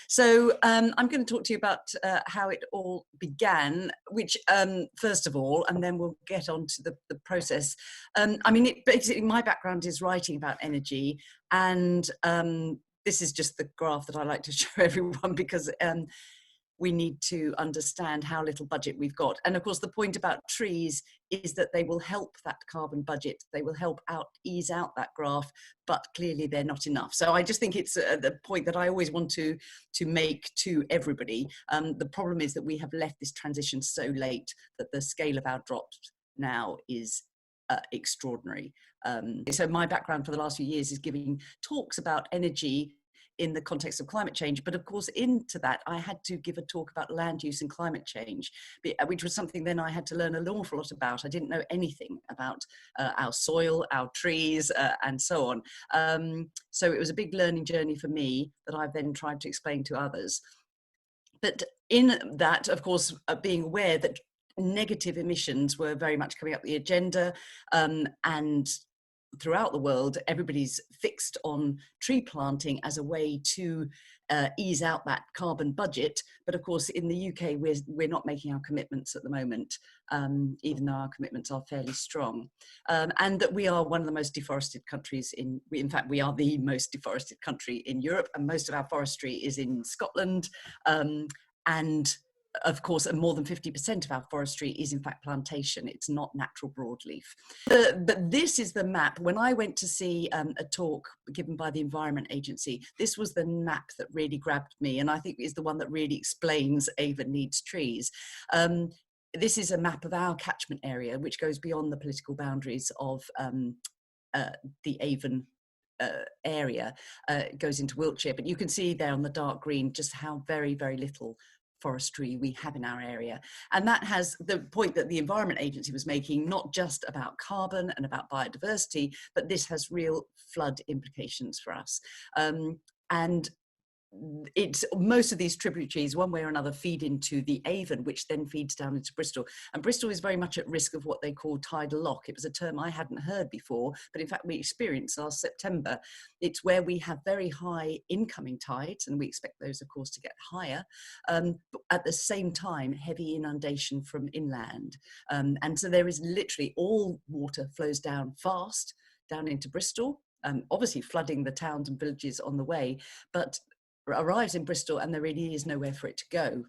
So I'm going to talk to you about how it all began, which first of all, and then we'll get on to the process. I mean, basically my background is writing about energy, and this is just the graph that I like to show everyone because we need to understand how little budget we've got. And of course, the point about trees is that they will help that carbon budget. They will help ease out that graph, but clearly they're not enough. So I just think it's the point that I always want to make to everybody. The problem is that we have left this transition so late that the scale of our drops now is extraordinary. So my background for the last few years is giving talks about energy in the context of climate change. But of course, into that, I had to give a talk about land use and climate change, which was something then I had to learn an awful lot about. I didn't know anything about our soil, our trees, and so on. So it was a big learning journey for me that I've then tried to explain to others. But in that, of course, being aware that negative emissions were very much coming up the agenda, and throughout the world, everybody's fixed on tree planting as a way to ease out that carbon budget. But of course, in the UK, we're not making our commitments at the moment, even though our commitments are fairly strong. And that we are one of the most deforested countries in fact, we are the most deforested country in Europe, and most of our forestry is in Scotland. And of course, more than 50% of our forestry is in fact plantation. It's not natural broadleaf. But this is the map. When I went to see a talk given by the Environment Agency, this was the map that really grabbed me, and I think is the one that really explains Avon Needs Trees. This is a map of our catchment area, which goes beyond the political boundaries of the Avon area. It goes into Wiltshire, but you can see there on the dark green just how very, very little forestry we have in our area. And that has the point that the Environment Agency was making, not just about carbon and about biodiversity, but this has real flood implications for us. And it's most of these tributaries, one way or another, feed into the Avon, which then feeds down into Bristol. And Bristol is very much at risk of what they call tidal lock. It was a term I hadn't heard before, but in fact we experienced last September. It's where we have very high incoming tides, and we expect those, of course, to get higher. But at the same time, heavy inundation from inland. And so there is literally all water flows down fast, down into Bristol, obviously flooding the towns and villages on the way, but arrives in Bristol and there really is nowhere for it to go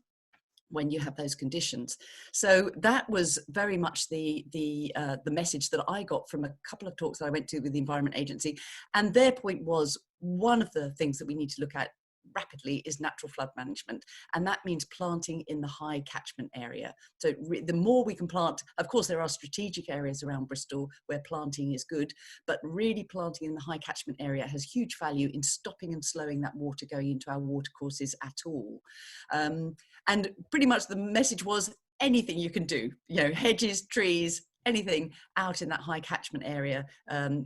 when you have those conditions. So that was very much the message that I got from a couple of talks that I went to with the Environment Agency. And their point was, one of the things that we need to look at rapidly is natural flood management, and that means planting in the high catchment area. So the more we can plant, of course there are strategic areas around Bristol where planting is good, but really planting in the high catchment area has huge value in stopping and slowing that water going into our watercourses at all. And pretty much the message was, anything you can do, you know, hedges, trees, anything out in that high catchment area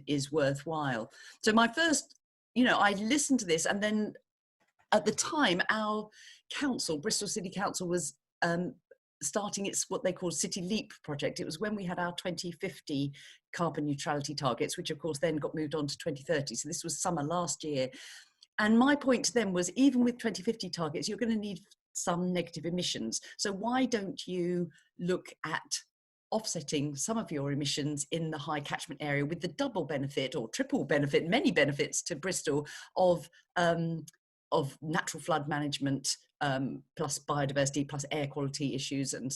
is worthwhile. So my first, you know, I listened to this, and then at the time, our council, Bristol City Council, was starting its what they call City Leap project. It was when we had our 2050 carbon neutrality targets, which of course then got moved on to 2030. So this was summer last year. And my point to them was, even with 2050 targets, you're going to need some negative emissions. So why don't you look at offsetting some of your emissions in the high catchment area with the double benefit or triple benefit, many benefits to Bristol of natural flood management, plus biodiversity, plus air quality issues and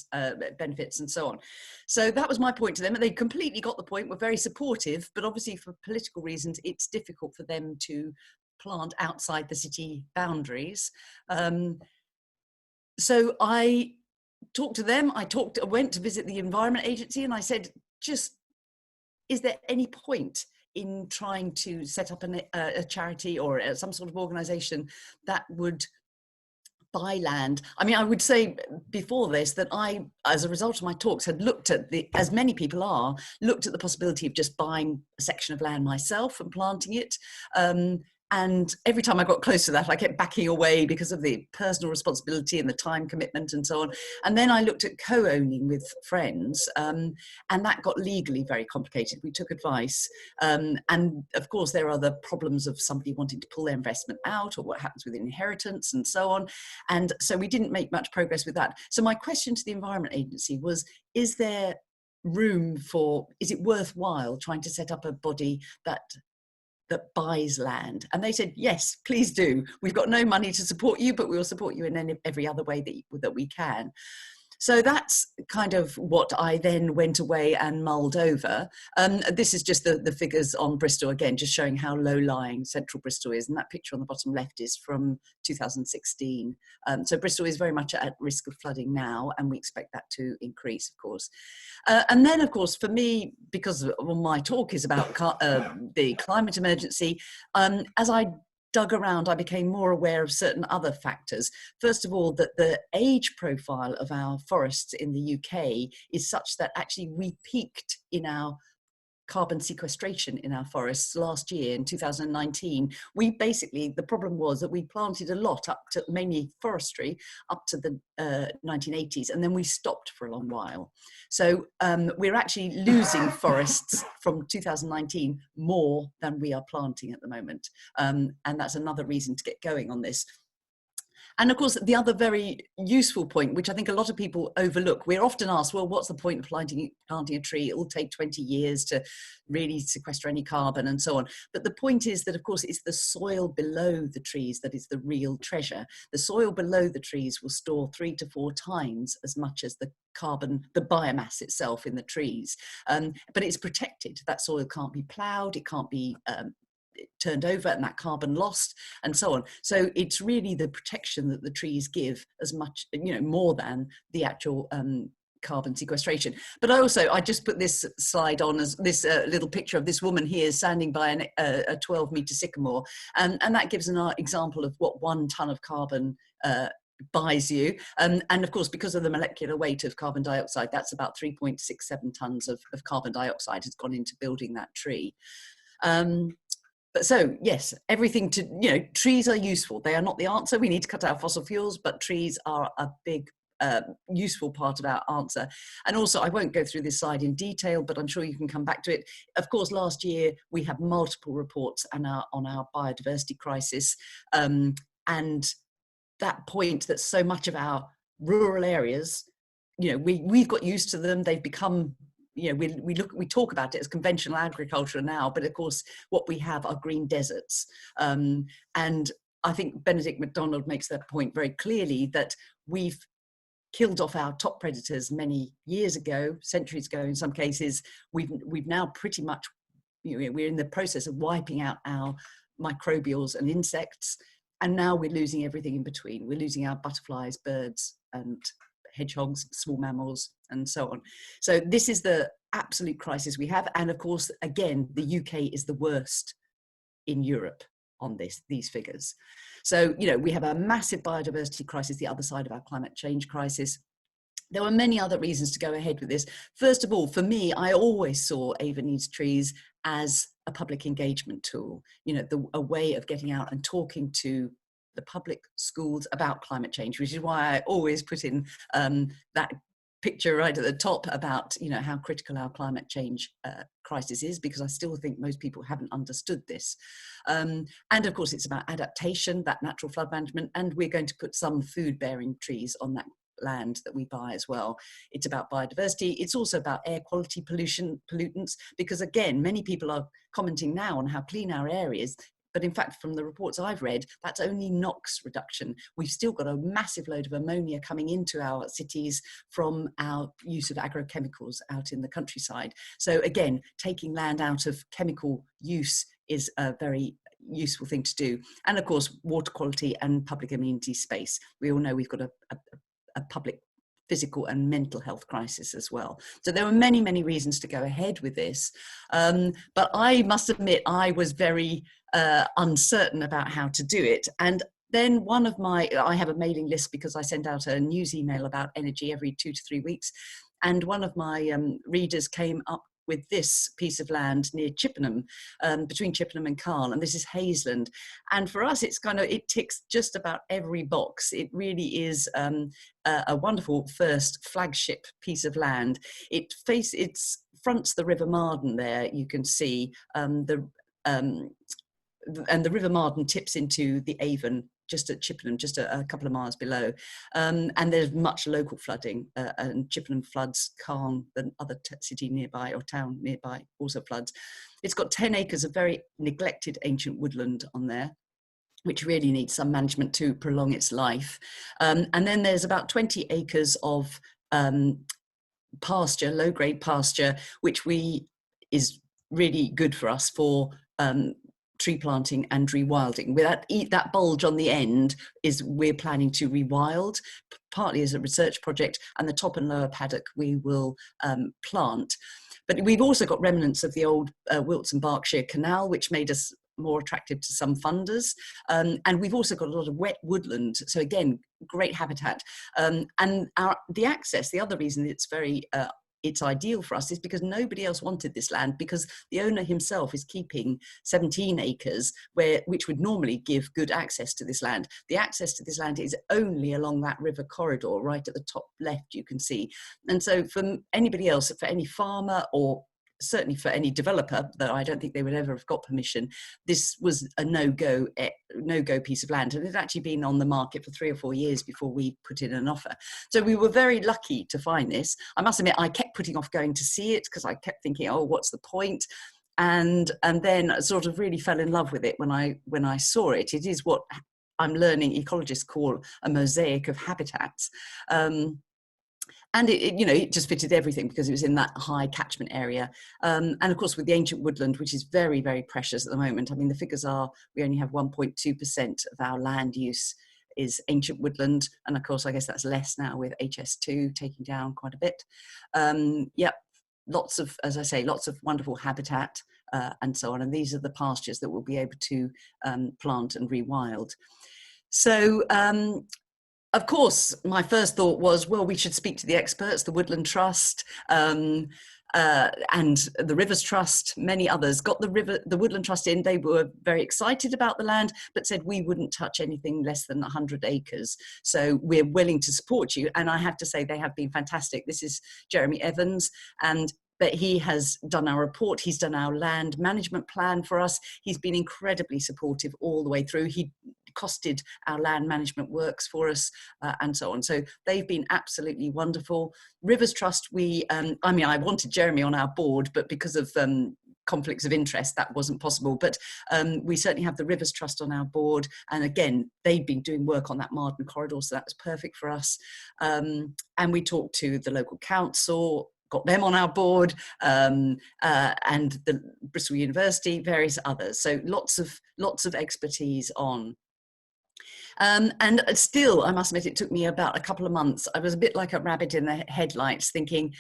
benefits and so on. So that was my point to them, and they completely got the point, were very supportive, but obviously for political reasons, it's difficult for them to plant outside the city boundaries. So I talked to them, I went to visit the Environment Agency, and I said, is there any point in trying to set up a charity or some sort of organisation that would buy land? I mean, I would say before this that I, as a result of my talks, had looked at as many people are, looked at the possibility of just buying a section of land myself and planting it. And every time I got close to that, I kept backing away because of the personal responsibility and the time commitment and so on. And then I looked at co-owning with friends, and that got legally very complicated. We took advice. And of course, there are the problems of somebody wanting to pull their investment out, or what happens with inheritance and so on. And so we didn't make much progress with that. So my question to the Environment Agency was, is there room for, is it worthwhile trying to set up a body that buys land? And they said, yes, please do. We've got no money to support you, but we will support you in every other way that we can. So that's kind of what I then went away and mulled over. This is just the figures on Bristol, again, just showing how low-lying central Bristol is. And that picture on the bottom left is from 2016. So Bristol is very much at risk of flooding now, and we expect that to increase, of course. And then, of course, for me, because my talk is about the climate emergency, as I dug around, I became more aware of certain other factors. First of all, that the age profile of our forests in the UK is such that actually we peaked in our carbon sequestration in our forests last year in 2019. We basically, the problem was that we planted a lot up to, mainly forestry, up to the 1980s, and then we stopped for a long while. So we're actually losing forests from 2019 more than we are planting at the moment. And that's another reason to get going on this. And of course, the other very useful point, which I think a lot of people overlook, we're often asked, well, what's the point of planting a tree? It will take 20 years to really sequester any carbon and so on. But the point is that, of course, it's the soil below the trees that is the real treasure. The soil below the trees will store 3 to 4 times as much as the carbon, the biomass itself in the trees. But it's protected. That soil can't be ploughed, it can't be turned over, and that carbon lost and so on. So it's really the protection that the trees give as much, more than the actual carbon sequestration. But I just put this slide on as this little picture of this woman here standing by a 12-meter sycamore, and that gives an example of what 1 ton of carbon buys you, and of course, because of the molecular weight of carbon dioxide, that's about 3.67 tons of carbon dioxide has gone into building that tree. But so, yes, everything to, trees are useful. They are not the answer. We need to cut out fossil fuels, but trees are a big, useful part of our answer. And also, I won't go through this slide in detail, but I'm sure you can come back to it. Of course, last year, we had multiple reports on our biodiversity crisis. And that point that so much of our rural areas, we've got used to them. They've become, we talk about it as conventional agriculture now, but of course what we have are green deserts. And I think Benedict Macdonald makes that point very clearly, that we've killed off our top predators many years ago, centuries ago in some cases. We've now pretty much, we're in the process of wiping out our microbials and insects, and now we're losing everything in between. We're losing our butterflies, birds, and hedgehogs, small mammals, and so on. So this is the absolute crisis we have. And of course, again, the UK is the worst in Europe on these figures. So, we have a massive biodiversity crisis, the other side of our climate change crisis. There were many other reasons to go ahead with this. First of all, for me, I always saw Avon Needs Trees as a public engagement tool, a way of getting out and talking to the public schools about climate change, which is why I always put in that picture right at the top about how critical our climate change crisis is, because I still think most people haven't understood this. And of course, it's about adaptation, that natural flood management, and we're going to put some food-bearing trees on that land that we buy as well. It's about biodiversity. It's also about air quality pollutants, because again, many people are commenting now on how clean our air is. But in fact, from the reports I've read, that's only NOx reduction. We've still got a massive load of ammonia coming into our cities from our use of agrochemicals out in the countryside. So again, taking land out of chemical use is a very useful thing to do. And of course, water quality and public amenity space. We all know we've got a public physical and mental health crisis as well. So there were many, many reasons to go ahead with this. But I must admit, I was very uncertain about how to do it. And then I have a mailing list because I send out a news email about energy every 2 to 3 weeks. And one of my readers came up with this piece of land near Chippenham, between Chippenham and Carle, and this is Hazeland. And for us, it's it ticks just about every box. It really is a wonderful first flagship piece of land. It fronts the River Marden there. You can see and the River Marden tips into the Avon just at Chippenham, just a couple of miles below. And there's much local flooding, and Chippenham floods, Carle, the other city nearby or town nearby, also floods. It's got 10 acres of very neglected ancient woodland on there, which really needs some management to prolong its life. And then there's about 20 acres of pasture, low-grade pasture, which is really good for us for tree planting and rewilding. With that bulge on the end we're planning to rewild, partly as a research project, and the top and lower paddock we will plant. But we've also got remnants of the old Wilts and Berkshire Canal, which made us more attractive to some funders. And we've also got a lot of wet woodland. So again, great habitat. And the other reason it's ideal for us is because nobody else wanted this land, because the owner himself is keeping 17 acres, which would normally give good access to this land. The access to this land is only along that river corridor, right at the top left, you can see. And so for anybody else, for any farmer, or certainly for any developer, though I don't think they would ever have got permission, this was a no-go piece of land. And it had actually been on the market for 3 or 4 years before we put in an offer. So we were very lucky to find this. I must admit, I kept putting off going to see it because I kept thinking, oh, what's the point? And then I sort of really fell in love with it when I saw it. It is what I'm learning ecologists call a mosaic of habitats. And it just fitted everything because it was in that high catchment area. And of course, with the ancient woodland, which is very, very precious at the moment. I mean, the figures are, we only have 1.2% of our land use is ancient woodland. And of course, I guess that's less now with HS2 taking down quite a bit. Yep, lots of, as I say, lots of wonderful habitat and so on. And these are the pastures that we'll be able to plant and rewild. So, of course, my first thought was, well, we should speak to the experts, the Woodland Trust and the Rivers Trust, many others. Got the Woodland Trust in. They were very excited about the land, but said we wouldn't touch anything less than 100 acres. So we're willing to support you. And I have to say they have been fantastic. This is Jeremy Evans, but he has done our report. He's done our land management plan for us. He's been incredibly supportive all the way through. He costed our land management works for us and so on. So they've been absolutely wonderful. Rivers Trust, I wanted Jeremy on our board, but because of conflicts of interest, that wasn't possible. But we certainly have the Rivers Trust on our board. And again, they've been doing work on that Marden corridor, so that was perfect for us. And we talked to the local council, got them on our board, and the Bristol University, various others. So lots of expertise on. And still, I must admit, it took me about a couple of months. I was a bit like a rabbit in the headlights thinking,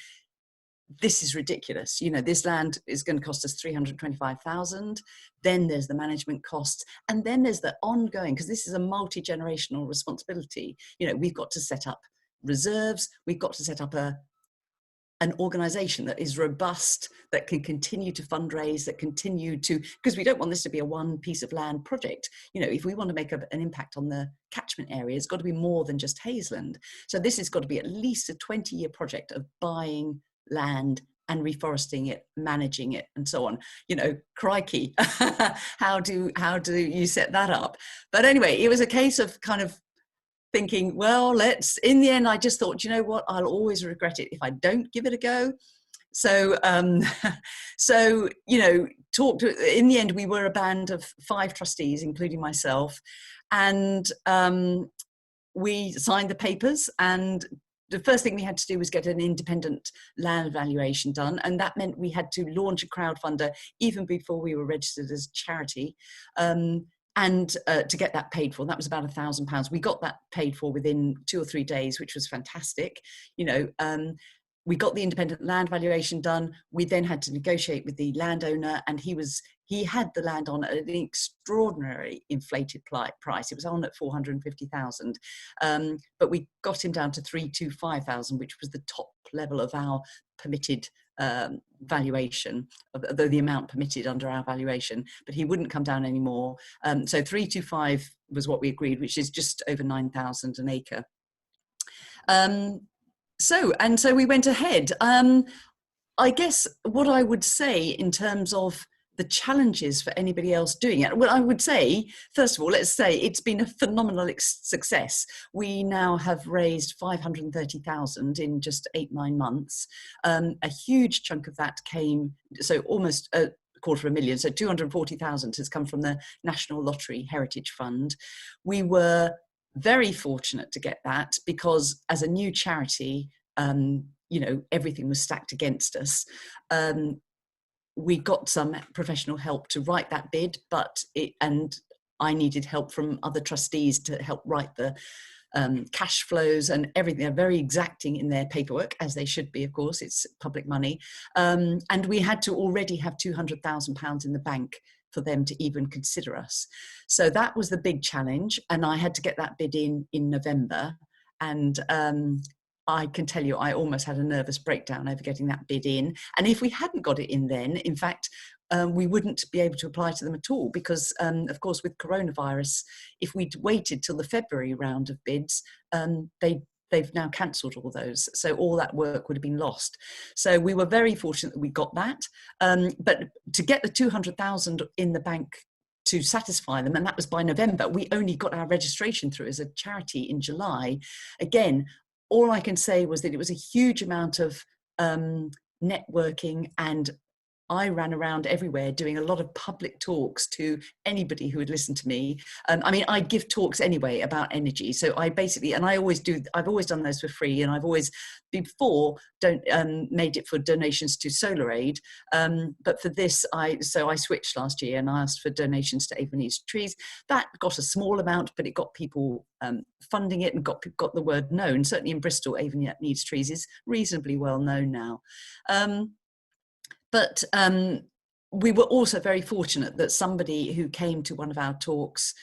this is ridiculous. This land is going to cost us 325,000. Then there's the management costs. And then there's the ongoing, because this is a multi-generational responsibility. We've got to set up reserves. We've got to set up an organisation that is robust, that can continue to fundraise, that continue to, because we don't want this to be a one piece of land project. If we want to make an impact on the catchment area, it's got to be more than just Hazeland. So this has got to be at least a 20-year project of buying land and reforesting it, managing it, and so on. Crikey, how do you set that up? But anyway, it was a case of kind of thinking, well, in the end, I just thought, you know what, I'll always regret it if I don't give it a go. So, in the end, we were a band of 5 trustees, including myself, and we signed the papers. And the first thing we had to do was get an independent land valuation done. And that meant we had to launch a crowdfunder even before we were registered as charity. And to get that paid for, that was about £1,000. We got that paid for within 2 or 3 days, which was fantastic. We got the independent land valuation done. We then had to negotiate with the landowner, and he had the land on at an extraordinary inflated price. It was on at 450,000, but we got him down to 325,000, which was the top level of our permitted valuation, the amount permitted under our valuation, but he wouldn't come down anymore. So 325 was what we agreed, which is just over 9,000 an acre. So we went ahead. I guess what I would say in terms of the challenges for anybody else doing it, well, I would say, first of all, let's say it's been a phenomenal success. We now have raised 530,000 in just 8-9 months. A huge chunk of that came, so almost a quarter of a million, so 240,000 has come from the National Lottery Heritage Fund. We were very fortunate to get that because as a new charity, you know, everything was stacked against us. We got some professional help to write that bid, and I needed help from other trustees to help write the cash flows and everything. They're very exacting in their paperwork, as they should be, of course, it's public money. And we had to already have £200,000 in the bank for them to even consider us. So that was the big challenge. And I had to get that bid in November. And I can tell you, I almost had a nervous breakdown over getting that bid in. And if we hadn't got it in then, in fact, we wouldn't be able to apply to them at all because, of course, with coronavirus, if we'd waited till the February round of bids, they've now cancelled all those. So all that work would have been lost. So we were very fortunate that we got that. But to get the 200,000 in the bank to satisfy them, and that was by November, we only got our registration through as a charity in July. Again, all I can say was that it was a huge amount of networking, and I ran around everywhere doing a lot of public talks to anybody who would listen to me. I mean, I give talks anyway about energy. So I basically, and I always do, I've always done those for free, and I've always before made it for donations to Solar Aid. But for this, I switched last year and I asked for donations to Avon Needs Trees. That got a small amount, but it got people funding it and got the word known. Certainly in Bristol, Avon Needs Trees is reasonably well known now. But we were also very fortunate that somebody who came to one of our talks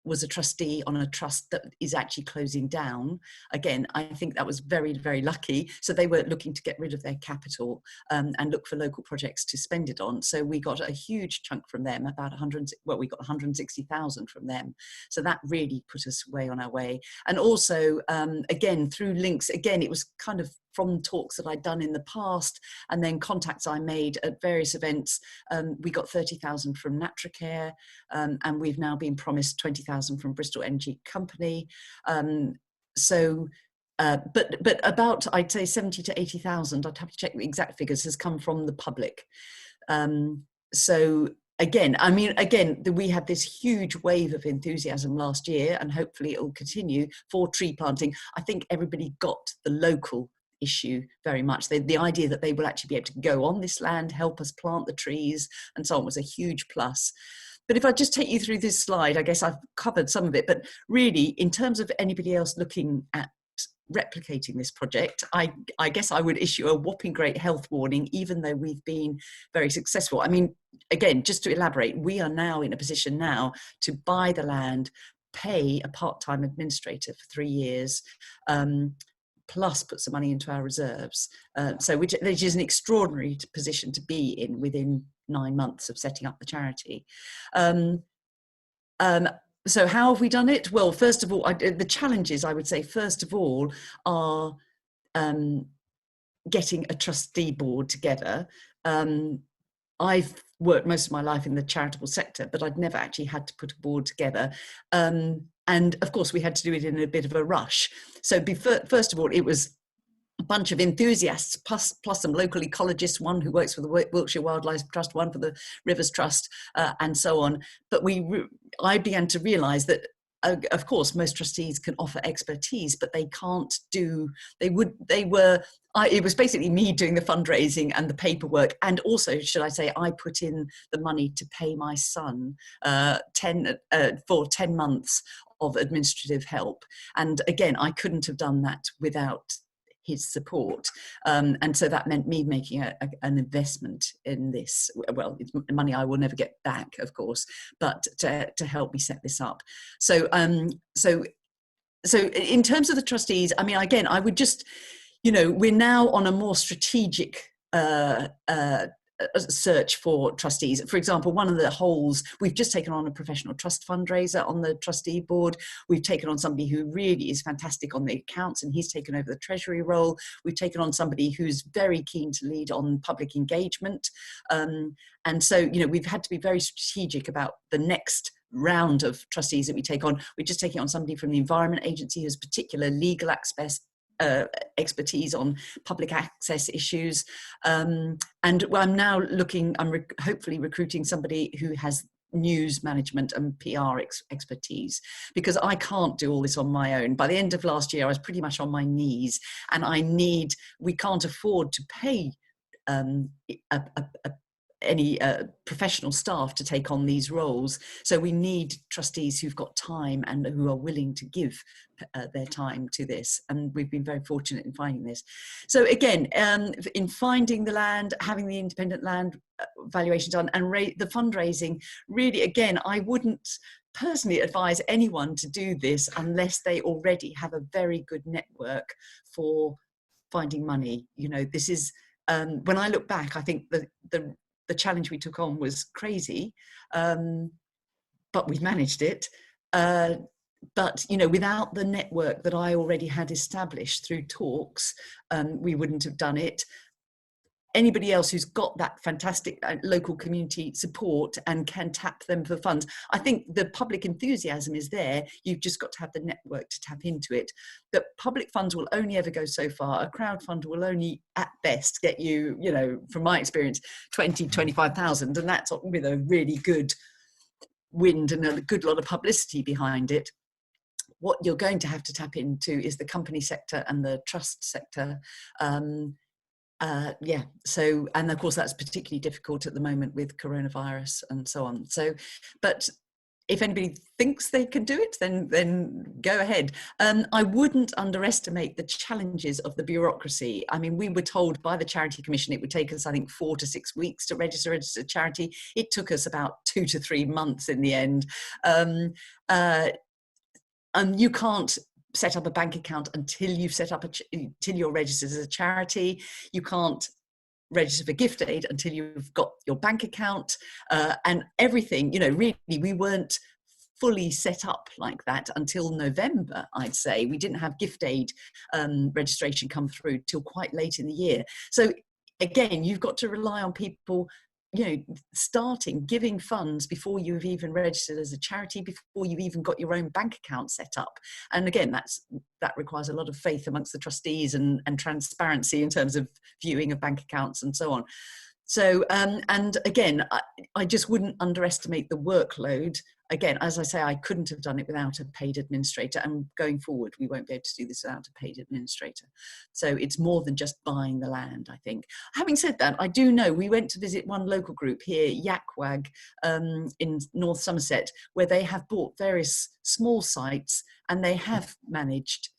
was a trustee on a trust that is actually closing down. Again, I think that was very, very lucky. So they were looking to get rid of their capital and look for local projects to spend it on. So we got a huge chunk from them, about we got 160,000 from them. So that really put us way on our way. And also, again, through links, again, it was kind of from talks that I'd done in the past and then contacts I made at various events. We got 30,000 from Natracare, and we've now been promised 20,000 from Bristol Energy Company. But about, I'd say 70 to 80,000, I'd have to check the exact figures, has come from the public. So again, I mean, again, we had this huge wave of enthusiasm last year, and hopefully it will continue for tree planting. I think everybody got the local issue very much. The idea that they will actually be able to go on this land, help us plant the trees and so on was a huge plus. But if I just take you through this slide, I guess I've covered some of it, but really in terms of anybody else looking at replicating this project, I guess I would issue a whopping great health warning, even though we've been very successful. I mean, again, just to elaborate, we are now in a position now to buy the land, pay a part-time administrator for 3 years, plus put some money into our reserves. Which is an extraordinary position to be in within 9 months of setting up the charity. So how have we done it? Well, first of all, the challenges, I would say, first of all, are getting a trustee board together. I've worked most of my life in the charitable sector, but I'd never actually had to put a board together. And of course, we had to do it in a bit of a rush. So first of all, it was a bunch of enthusiasts, plus some local ecologists, one who works for the Wiltshire Wildlife Trust, one for the Rivers Trust, and so on. But I began to realise that, of course, most trustees can offer expertise, but they can't do, it was basically me doing the fundraising and the paperwork. And also, should I say, I put in the money to pay my son for 10 months of administrative help. And again, I couldn't have done that without his support. And so that meant me making an investment in this. Well, it's money I will never get back, of course, but to help me set this up. So in terms of the trustees, I mean, again, I would just, we're now on a more strategic search for trustees. For example, one of the holes, we've just taken on a professional trust fundraiser on the trustee board. We've taken on somebody who really is fantastic on the accounts, and he's taken over the treasury role. We've taken on somebody who's very keen to lead on public engagement. And so, you know, we've had to be very strategic about the next round of trustees that we take on. We're just taking on somebody from the Environment Agency who has particular legal expertise on public access issues, and I'm now looking, hopefully recruiting somebody who has news management and PR expertise, because I can't do all this on my own. By the end of last year I was pretty much on my knees, and we can't afford to pay any professional staff to take on these roles. So we need trustees who've got time and who are willing to give their time to this. And we've been very fortunate in finding this. So again, in finding the land, having the independent land valuation done, and the fundraising, really, again, I wouldn't personally advise anyone to do this unless they already have a very good network for finding money. You know, this is, when I look back, I think the challenge we took on was crazy, but we've managed it. But, you know, without the network that I already had established through talks, we wouldn't have done it. Anybody else who's got that fantastic local community support and can tap them for funds, I think the public enthusiasm is there. You've just got to have the network to tap into it. But public funds will only ever go so far. A crowd fund will only at best get you, you know, from my experience, 20, 25,000, and that's with a really good wind and a good lot of publicity behind it. What you're going to have to tap into is the company sector and the trust sector. Yeah, so, and of course that's particularly difficult at the moment with coronavirus and so on. So, but if anybody thinks they can do it, then go ahead. I wouldn't underestimate the challenges of the bureaucracy. I mean, we were told by the Charity Commission it would take us, I think, 4 to 6 weeks to register a charity. It took us about 2 to 3 months in the end. And you can't set up a bank account until you've set up until you're registered as a charity. You can't register for gift aid until you've got your bank account, and everything, you know, really we weren't fully set up like that until November, I'd say. We didn't have gift aid registration come through till quite late in the year. So again, you've got to rely on people, you know, giving funds before you've even registered as a charity, before you've even got your own bank account set up. And again, that requires a lot of faith amongst the trustees and transparency in terms of viewing of bank accounts and so on. So, and again, I just wouldn't underestimate the workload. Again, as I say, I couldn't have done it without a paid administrator, and going forward, we won't be able to do this without a paid administrator. So it's more than just buying the land, I think. Having said that, I do know we went to visit one local group here, Yakwag, in North Somerset, where they have bought various small sites, and they have managed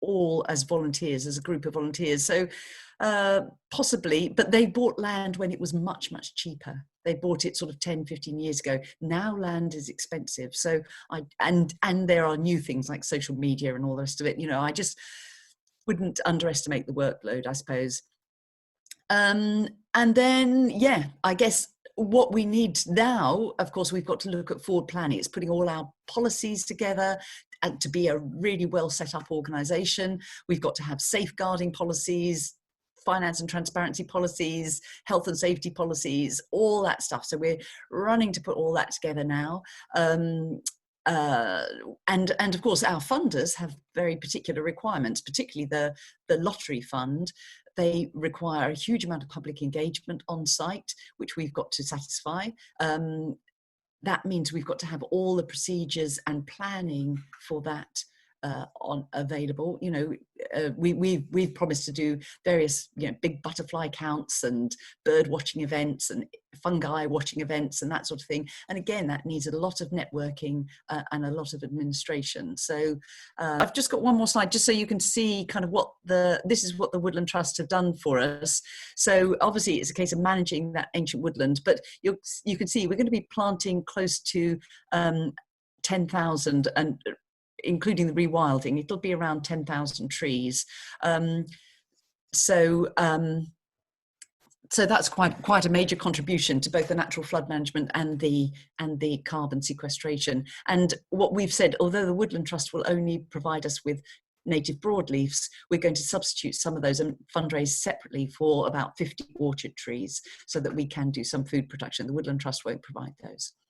all as volunteers, as a group of volunteers. So possibly, but they bought land when it was much, much cheaper. They bought it sort of 10, 15 years ago. Now land is expensive. So and there are new things like social media and all the rest of it. You know, I just wouldn't underestimate the workload, I suppose. And then, yeah, I guess what we need now, of course, we've got to look at forward planning. It's putting all our policies together, and to be a really well set up organisation. We've got to have safeguarding policies, finance and transparency policies, health and safety policies, all that stuff. So we're running to put all that together now. And of course, our funders have very particular requirements, particularly the lottery fund. They require a huge amount of public engagement on site, which we've got to satisfy. That means we've got to have all the procedures and planning for that available. You know, we've promised to do various, you know, big butterfly counts and bird watching events and fungi watching events and that sort of thing. And again, that needs a lot of networking and a lot of administration. So I've just got one more slide just so you can see kind of this is what the Woodland Trust have done for us. So obviously it's a case of managing that ancient woodland, but you can see we're going to be planting close to 10,000, and including the rewilding, it'll be around 10,000 trees. So that's quite a major contribution to both the natural flood management and the carbon sequestration. And what we've said, although the Woodland Trust will only provide us with native broadleafs, we're going to substitute some of those and fundraise separately for about 50 orchard trees so that we can do some food production. The Woodland Trust won't provide those.